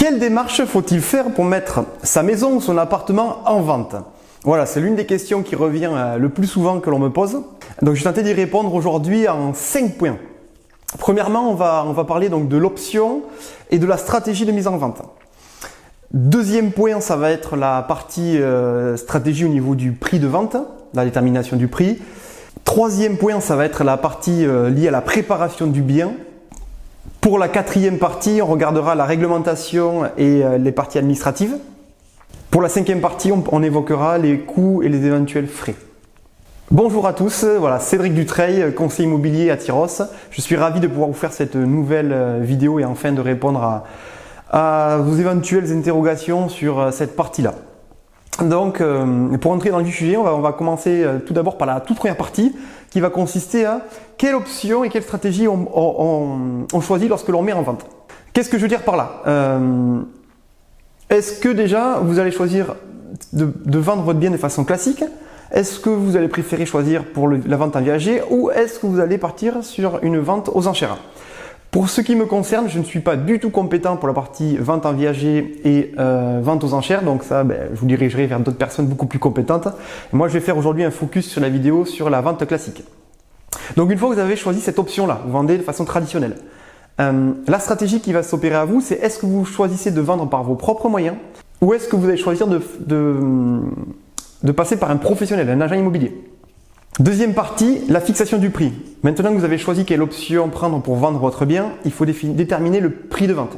Quelle démarche faut-il faire pour mettre sa maison ou son appartement en vente? Voilà, c'est l'une des questions qui revient le plus souvent que l'on me pose. Donc je vais tenter d'y répondre aujourd'hui en 5 points. Premièrement, on va parler donc de l'option et de la stratégie de mise en vente. Deuxième point, ça va être la partie stratégie au niveau du prix de vente, la détermination du prix. Troisième point, ça va être la partie liée à la préparation du bien. Pour la quatrième partie, on regardera la réglementation et les parties administratives. Pour la cinquième partie, on évoquera les coûts et les éventuels frais. Bonjour à tous, voilà Cédric Dutreil, conseiller immobilier à Tyros. Je suis ravi de pouvoir vous faire cette nouvelle vidéo et enfin de répondre à vos éventuelles interrogations sur cette partie-là. Donc, pour entrer dans le vif du sujet, on va commencer tout d'abord par la toute première partie qui va consister à quelle option et quelle stratégie on choisit lorsque l'on met en vente. Qu'est-ce que je veux dire par là? Est-ce que déjà vous allez choisir de vendre votre bien de façon classique? Est-ce que vous allez préférer choisir pour la vente en viager ou est-ce que vous allez partir sur une vente aux enchères? Pour ce qui me concerne, je ne suis pas du tout compétent pour la partie vente en viager et vente aux enchères. Donc ça, je vous dirigerai vers d'autres personnes beaucoup plus compétentes. Et moi, je vais faire aujourd'hui un focus sur la vidéo sur la vente classique. Donc une fois que vous avez choisi cette option-là, vous vendez de façon traditionnelle. La stratégie qui va s'opérer à vous, c'est est-ce que vous choisissez de vendre par vos propres moyens ou est-ce que vous allez choisir de passer par un professionnel, un agent immobilier. Deuxième partie, la fixation du prix. Maintenant que vous avez choisi quelle option prendre pour vendre votre bien, il faut déterminer le prix de vente.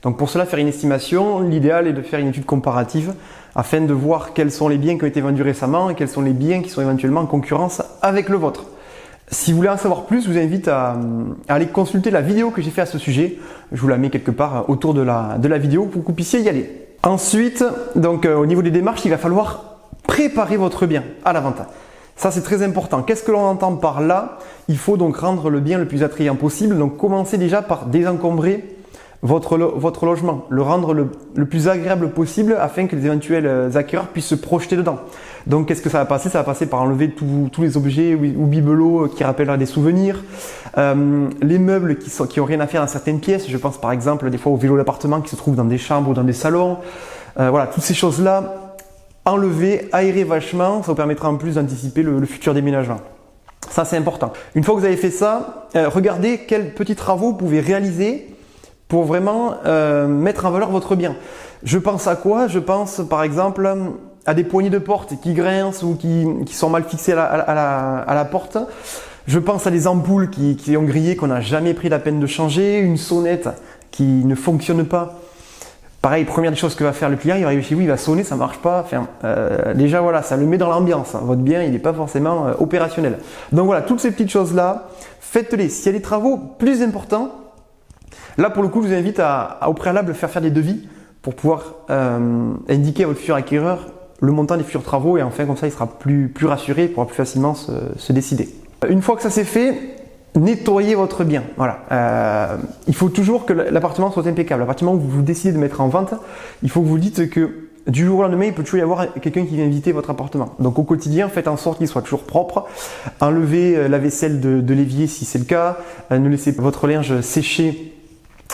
Donc pour cela, faire une estimation, l'idéal est de faire une étude comparative afin de voir quels sont les biens qui ont été vendus récemment et quels sont les biens qui sont éventuellement en concurrence avec le vôtre. Si vous voulez en savoir plus, je vous invite à aller consulter la vidéo que j'ai fait à ce sujet. Je vous la mets quelque part autour de la vidéo pour que vous puissiez y aller. Ensuite, donc au niveau des démarches, il va falloir préparer votre bien à la vente. Ça, c'est très important. Qu'est-ce que l'on entend par là? Il faut donc rendre le bien le plus attrayant possible. Donc, commencez déjà par désencombrer votre logement, le rendre le plus agréable possible afin que les éventuels acquéreurs puissent se projeter dedans. Donc, qu'est-ce que ça va passer? Ça va passer par enlever tous les objets ou bibelots qui rappellent des souvenirs, les meubles qui ont rien à faire dans certaines pièces. Je pense par exemple des fois aux vélos d'appartement qui se trouvent dans des chambres ou dans des salons. Voilà, toutes ces choses-là. Enlever, aérer vachement, ça vous permettra en plus d'anticiper le futur déménagement. Ça, c'est important. Une fois que vous avez fait ça, regardez quels petits travaux vous pouvez réaliser pour vraiment mettre en valeur votre bien. Je pense à quoi? Je pense par exemple à des poignées de porte qui grincent ou qui sont mal fixées à la porte. Je pense à des ampoules qui ont grillé, qu'on n'a jamais pris la peine de changer, une sonnette qui ne fonctionne pas. Pareil, première des choses que va faire le client, il va arriver chez vous, il va sonner, ça marche pas. Enfin, déjà voilà, ça le met dans l'ambiance. Votre bien, il n'est pas forcément opérationnel. Donc voilà, toutes ces petites choses-là, faites-les. S'il y a des travaux plus importants, là pour le coup, je vous invite au préalable faire des devis pour pouvoir indiquer à votre futur acquéreur le montant des futurs travaux et enfin comme ça, il sera plus rassuré, il pourra plus facilement se décider. Une fois que ça c'est fait, nettoyez votre bien. Voilà. Il faut toujours que l'appartement soit impeccable. L'appartement où vous décidez de mettre en vente, il faut que vous dites que du jour au lendemain, il peut toujours y avoir quelqu'un qui vient visiter votre appartement. Donc au quotidien, faites en sorte qu'il soit toujours propre. Enlevez la vaisselle de l'évier si c'est le cas. Ne laissez pas votre linge sécher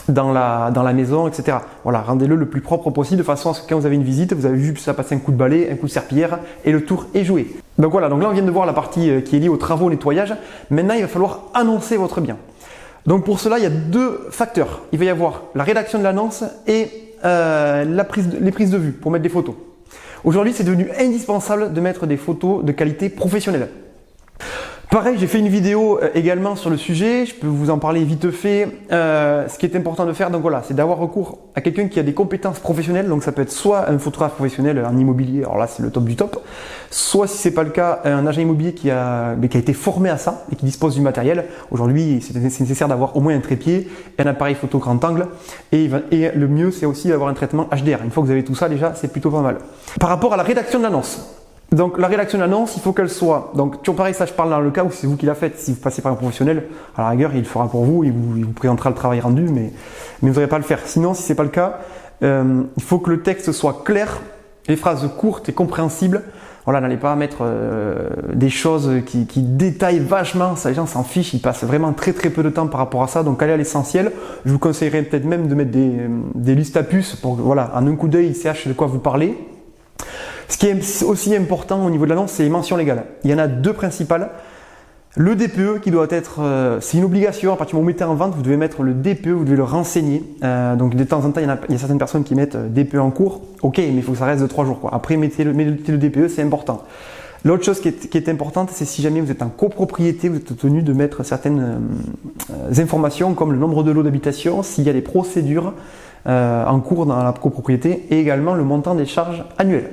dans la maison, etc. Voilà, rendez-le le plus propre possible de façon à ce que quand vous avez une visite, vous avez juste à passer un coup de balai, un coup de serpillière et le tour est joué. Donc voilà, donc là on vient de voir la partie qui est liée aux travaux, au nettoyage. Maintenant, il va falloir annoncer votre bien. Donc pour cela, il y a deux facteurs. Il va y avoir la rédaction de l'annonce et les prises de vue pour mettre des photos. Aujourd'hui, c'est devenu indispensable de mettre des photos de qualité professionnelle. Pareil, j'ai fait une vidéo également sur le sujet, je peux vous en parler vite fait. Ce qui est important de faire, donc voilà, c'est d'avoir recours à quelqu'un qui a des compétences professionnelles. Donc ça peut être soit un photographe professionnel en immobilier, alors là c'est le top du top, soit si c'est pas le cas, un agent immobilier qui a été formé à ça et qui dispose du matériel. Aujourd'hui, c'est nécessaire d'avoir au moins un trépied, un appareil photo grand angle et le mieux c'est aussi d'avoir un traitement HDR. Une fois que vous avez tout ça déjà, c'est plutôt pas mal. Par rapport à la rédaction de l'annonce. Donc la rédaction de l'annonce, il faut qu'elle soit, donc toujours pareil, ça je parle dans le cas où c'est vous qui la faites. Si vous passez par un professionnel, à la rigueur il le fera pour vous, il vous présentera le travail rendu, mais vous n'aurez pas à le faire. Sinon, si c'est pas le cas, il faut que le texte soit clair, les phrases courtes et compréhensibles. Voilà, n'allez pas mettre des choses qui détaillent vachement, ça les gens s'en fichent, ils passent vraiment très peu de temps par rapport à ça, donc allez à l'essentiel. Je vous conseillerais peut-être même de mettre des listes à puces pour que, voilà, en un coup d'œil, ils sachent de quoi vous parlez. Ce qui est aussi important au niveau de l'annonce, c'est les mentions légales. Il y en a deux principales. Le DPE qui doit être, c'est une obligation, à partir du moment où vous mettez en vente, vous devez mettre le DPE, vous devez le renseigner. Donc de temps en temps, il y a certaines personnes qui mettent DPE en cours, ok, mais il faut que ça reste de 3 jours, quoi. Après, mettez le DPE, c'est important. L'autre chose qui est importante, c'est si jamais vous êtes en copropriété, vous êtes tenu de mettre certaines informations comme le nombre de lots d'habitation, s'il y a des procédures en cours dans la copropriété et également le montant des charges annuelles.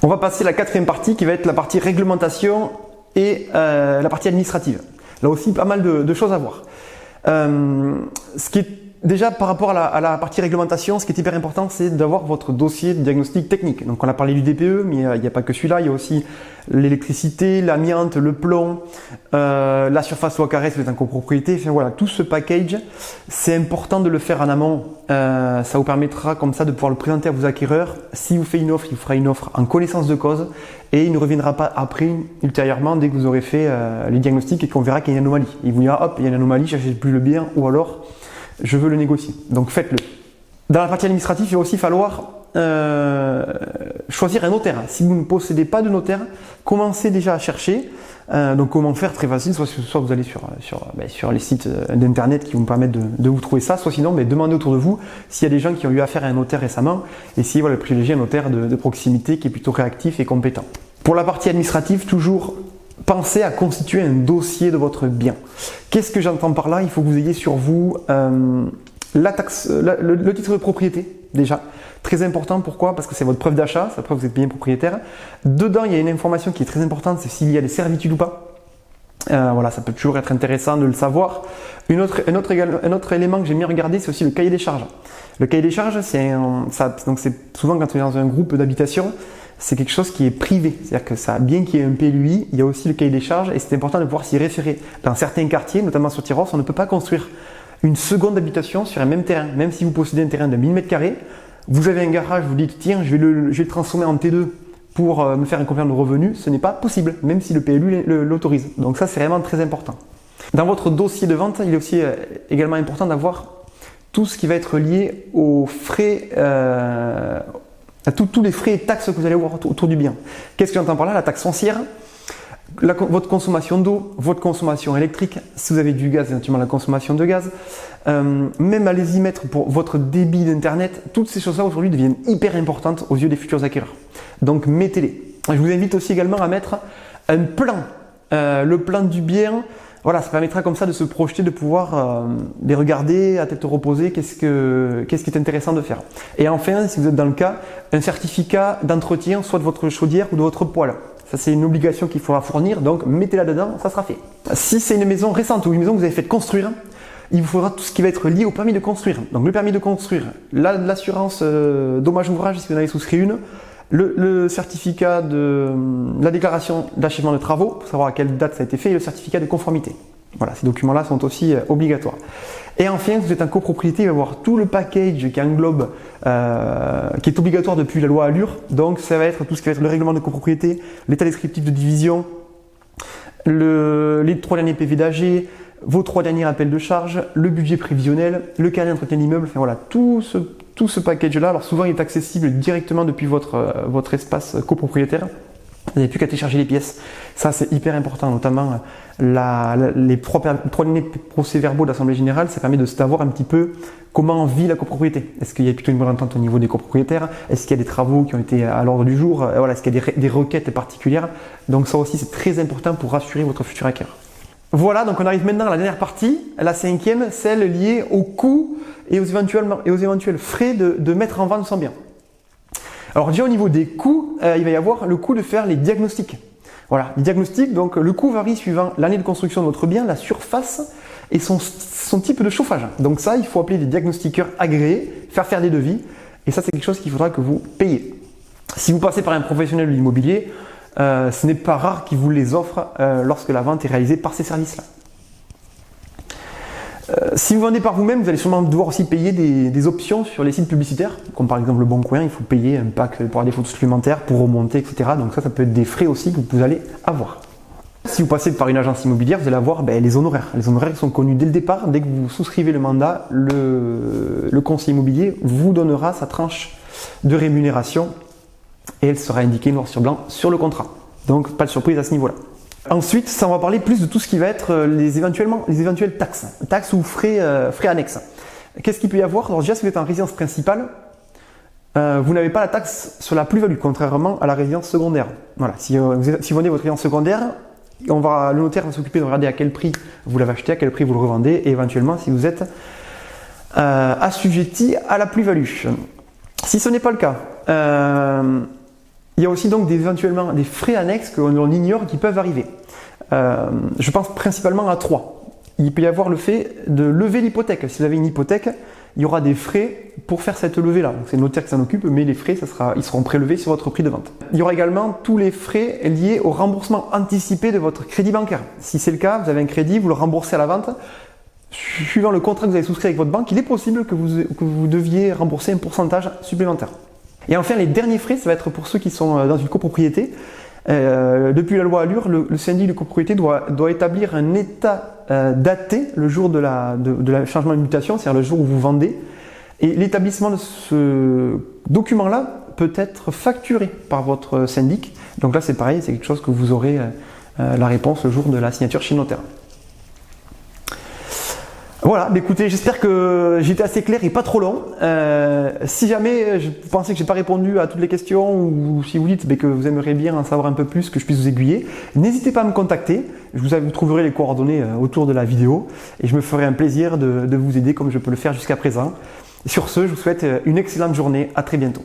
On va passer à la quatrième partie qui va être la partie réglementation et la partie administrative. Là aussi, pas mal de choses à voir. Ce qui est déjà par rapport à la partie réglementation, ce qui est hyper important, c'est d'avoir votre dossier de diagnostic technique. Donc on a parlé du DPE, mais il n'y a pas que celui-là, il y a aussi l'électricité, l'amiante, le plomb, la surface au carré si vous êtes en copropriété. Enfin voilà, tout ce package, c'est important de le faire en amont. Ça vous permettra comme ça de pouvoir le présenter à vos acquéreurs. Si vous faites une offre, il vous fera une offre en connaissance de cause et il ne reviendra pas après, ultérieurement, dès que vous aurez fait les diagnostics et qu'on verra qu'il y a une anomalie. Il vous dira, hop, il y a une anomalie, je n'achète plus le bien ou alors je veux le négocier. Donc faites-le. Dans la partie administrative, il va aussi falloir choisir un notaire. Si vous ne possédez pas de notaire, commencez déjà à chercher. Donc comment faire? Très facile, soit vous allez sur les sites d'internet qui vont vous permettre de vous trouver ça, soit sinon demandez autour de vous s'il y a des gens qui ont eu affaire à un notaire récemment, essayez de privilégier un notaire de proximité qui est plutôt réactif et compétent. Pour la partie administrative, toujours pensez à constituer un dossier de votre bien. Qu'est-ce que j'entends par là? Il faut que vous ayez sur vous la taxe, le titre de propriété déjà. Très important, pourquoi? Parce que c'est votre preuve d'achat, c'est la preuve que vous êtes bien propriétaire. Dedans, il y a une information qui est très importante, c'est s'il y a des servitudes ou pas. Voilà, ça peut toujours être intéressant de le savoir. Un autre élément que j'aime bien regarder, c'est aussi le cahier des charges. Le cahier des charges, donc c'est souvent quand on est dans un groupe d'habitation, c'est quelque chose qui est privé. C'est-à-dire que ça, bien qu'il y ait un PLUI, il y a aussi le cahier des charges et c'est important de pouvoir s'y référer. Dans certains quartiers, notamment sur Tyros, on ne peut pas construire une seconde habitation sur un même terrain. Même si vous possédez un terrain de 1000 m², vous avez un garage, vous dites tiens, je vais le transformer en T2 pour me faire un complément de revenus, ce n'est pas possible, même si le PLU l'autorise. Donc ça, c'est vraiment très important. Dans votre dossier de vente, il est aussi également important d'avoir tout ce qui va être lié aux frais, à tous les frais et taxes que vous allez avoir autour du bien. Qu'est-ce que j'entends par là? La taxe foncière, votre consommation d'eau, votre consommation électrique, si vous avez du gaz, éventuellement la consommation de gaz, même allez-y mettre pour votre débit d'internet, toutes ces choses-là aujourd'hui deviennent hyper importantes aux yeux des futurs acquéreurs. Donc mettez-les. Je vous invite aussi également à mettre un plan, le plan du bien. Voilà, ça permettra comme ça de se projeter, de pouvoir les regarder à tête reposée, qu'est-ce qui est intéressant de faire. Et enfin, si vous êtes dans le cas, un certificat d'entretien, soit de votre chaudière ou de votre poêle. Ça, c'est une obligation qu'il faudra fournir, donc mettez-la dedans, ça sera fait. Si c'est une maison récente ou une maison que vous avez fait construire, il vous faudra tout ce qui va être lié au permis de construire. Donc le permis de construire, l'assurance dommage ouvrage si vous en avez souscrit une, le certificat de la déclaration d'achèvement de travaux, pour savoir à quelle date ça a été fait, et le certificat de conformité. Voilà, ces documents-là sont aussi obligatoires. Et enfin, si vous êtes en copropriété, il va y avoir tout le package qui englobe, qui est obligatoire depuis la loi Allure. Donc ça va être tout ce qui va être le règlement de copropriété, l'état descriptif de division, les 3 derniers PV d'AG, vos 3 derniers rappels de charges, le budget prévisionnel, le carnet d'entretien d'immeuble, enfin voilà, tout ce package-là. Alors souvent, il est accessible directement depuis votre espace copropriétaire. Vous n'avez plus qu'à télécharger les pièces. Ça, c'est hyper important, notamment les 3 derniers procès-verbaux d'Assemblée Générale. Ça permet de savoir un petit peu comment vit la copropriété. Est-ce qu'il y a plutôt une bonne entente au niveau des copropriétaires? Est-ce qu'il y a des travaux qui ont été à l'ordre du jour? Voilà, est-ce qu'il y a des requêtes particulières? Donc ça aussi, c'est très important pour rassurer votre futur acquéreur. Voilà, donc on arrive maintenant à la dernière partie, la 5e, celle liée aux coûts et aux éventuels frais de mettre en vente son bien. Alors déjà au niveau des coûts, il va y avoir le coût de faire les diagnostics. Voilà, les diagnostics, donc le coût varie suivant l'année de construction de votre bien, la surface et son type de chauffage. Donc ça, il faut appeler des diagnostiqueurs agréés, faire des devis, et ça c'est quelque chose qu'il faudra que vous payiez. Si vous passez par un professionnel de l'immobilier, ce n'est pas rare qu'il vous les offre lorsque la vente est réalisée par ces services-là. Si vous vendez par vous-même, vous allez sûrement devoir aussi payer des options sur les sites publicitaires, comme par exemple le Bon Coin, il faut payer un pack pour avoir des photos supplémentaires, pour remonter, etc. Donc ça peut être des frais aussi que vous allez avoir. Si vous passez par une agence immobilière, vous allez avoir les honoraires. Les honoraires sont connus dès le départ. Dès que vous souscrivez le mandat, le conseiller immobilier vous donnera sa tranche de rémunération et elle sera indiquée noir sur blanc sur le contrat. Donc pas de surprise à ce niveau-là. Ensuite, ça, on va parler plus de tout ce qui va être les éventuelles taxes ou frais annexes. Qu'est-ce qu'il peut y avoir? Alors déjà, si vous êtes en résidence principale, vous n'avez pas la taxe sur la plus-value, contrairement à la résidence secondaire. Voilà, si vous vendez votre résidence secondaire, le notaire va s'occuper de regarder à quel prix vous l'avez acheté, à quel prix vous le revendez, et éventuellement si vous êtes assujetti à la plus-value. Si ce n'est pas le cas, il y a aussi donc éventuellement des frais annexes que l'on ignore qui peuvent arriver. Je pense principalement à 3. Il peut y avoir le fait de lever l'hypothèque. Si vous avez une hypothèque, il y aura des frais pour faire cette levée-là. C'est le notaire qui s'en occupe, mais les frais, ils seront prélevés sur votre prix de vente. Il y aura également tous les frais liés au remboursement anticipé de votre crédit bancaire. Si c'est le cas, vous avez un crédit, vous le remboursez à la vente. Suivant le contrat que vous avez souscrit avec votre banque, il est possible que vous deviez rembourser un pourcentage supplémentaire. Et enfin, les derniers frais, ça va être pour ceux qui sont dans une copropriété. Depuis la loi Allure, le syndic de copropriété doit établir un état daté le jour de la changement de mutation, c'est-à-dire le jour où vous vendez. Et l'établissement de ce document-là peut être facturé par votre syndic. Donc là, c'est pareil, c'est quelque chose que vous aurez la réponse le jour de la signature chez le notaire. Voilà, écoutez, j'espère que j'étais assez clair et pas trop long. Si jamais vous pensez que j'ai pas répondu à toutes les questions ou si vous dites que vous aimeriez bien en savoir un peu plus, que je puisse vous aiguiller, n'hésitez pas à me contacter. Vous trouverez les coordonnées autour de la vidéo et je me ferai un plaisir de vous aider comme je peux le faire jusqu'à présent. Sur ce, je vous souhaite une excellente journée. À très bientôt.